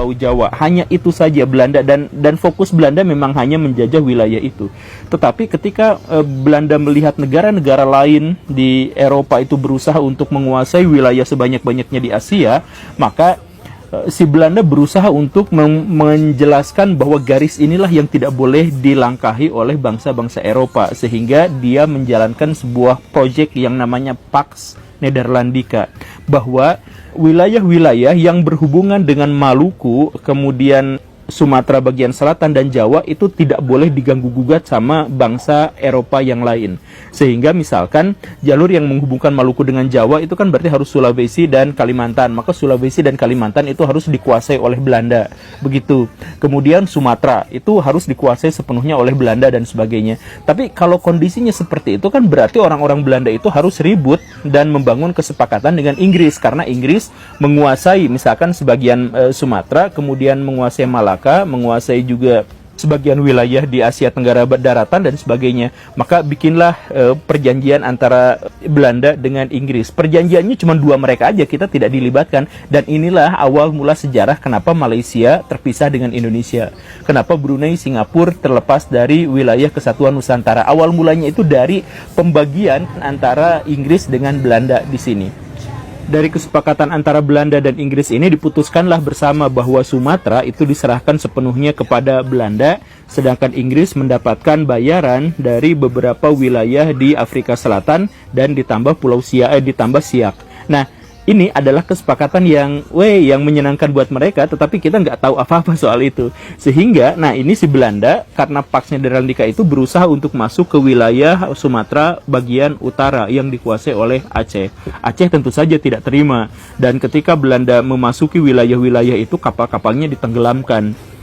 Pulau Jawa. Hanya itu saja Belanda, dan fokus Belanda memang hanya menjajah wilayah itu. Tetapi ketika Belanda melihat negara-negara lain di Eropa itu berusaha untuk menguasai wilayah sebanyak-banyaknya di Asia, maka si Belanda berusaha untuk menjelaskan bahwa garis inilah yang tidak boleh dilangkahi oleh bangsa-bangsa Eropa, sehingga dia menjalankan sebuah proyek yang namanya Pax Nederlandica, bahwa wilayah-wilayah yang berhubungan dengan Maluku, kemudian Sumatera bagian selatan dan Jawa itu tidak boleh diganggu-gugat sama bangsa Eropa yang lain. Sehingga misalkan jalur yang menghubungkan Maluku dengan Jawa itu kan berarti harus Sulawesi dan Kalimantan. Maka Sulawesi dan Kalimantan itu harus dikuasai oleh Belanda. Begitu. Kemudian Sumatera itu harus dikuasai sepenuhnya oleh Belanda dan sebagainya. Tapi kalau kondisinya seperti itu kan berarti orang-orang Belanda itu harus ribut dan membangun kesepakatan dengan Inggris. Karena Inggris menguasai misalkan sebagian Sumatera, kemudian menguasai Malaka, menguasai juga sebagian wilayah di Asia Tenggara daratan dan sebagainya. Maka bikinlah perjanjian antara Belanda dengan Inggris. Perjanjiannya cuma dua mereka aja, kita tidak dilibatkan. Dan inilah awal mula sejarah kenapa Malaysia terpisah dengan Indonesia. Kenapa Brunei, Singapura terlepas dari wilayah kesatuan Nusantara. Awal mulanya itu dari pembagian antara Inggris dengan Belanda di sini. Dari kesepakatan antara Belanda dan Inggris ini diputuskanlah bersama bahwa Sumatera itu diserahkan sepenuhnya kepada Belanda, sedangkan Inggris mendapatkan bayaran dari beberapa wilayah di Afrika Selatan dan ditambah ditambah Siak. Nah, ini adalah kesepakatan yang menyenangkan buat mereka, tetapi kita nggak tahu apa-apa soal itu. Sehingga, nah ini si Belanda, karena Pax Nederlandica itu berusaha untuk masuk ke wilayah Sumatera bagian utara yang dikuasai oleh Aceh. Aceh tentu saja tidak terima, dan ketika Belanda memasuki wilayah-wilayah itu, kapal-kapalnya ditenggelamkan.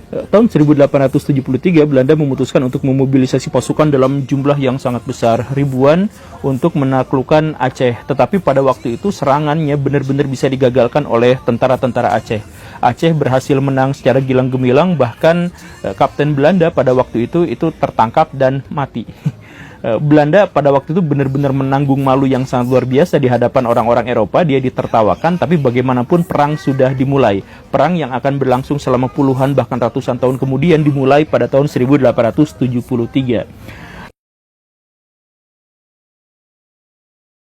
Tahun 1873 Belanda memutuskan untuk memobilisasi pasukan dalam jumlah yang sangat besar, ribuan, untuk menaklukkan Aceh. Tetapi pada waktu itu serangannya benar-benar bisa digagalkan oleh tentara-tentara Aceh. Aceh berhasil menang secara gilang gemilang, bahkan Kapten Belanda pada waktu itu tertangkap dan mati. Belanda pada waktu itu benar-benar menanggung malu yang sangat luar biasa di hadapan orang-orang Eropa. Dia ditertawakan, tapi bagaimanapun perang sudah dimulai. Perang yang akan berlangsung selama puluhan bahkan ratusan tahun kemudian dimulai pada tahun 1873.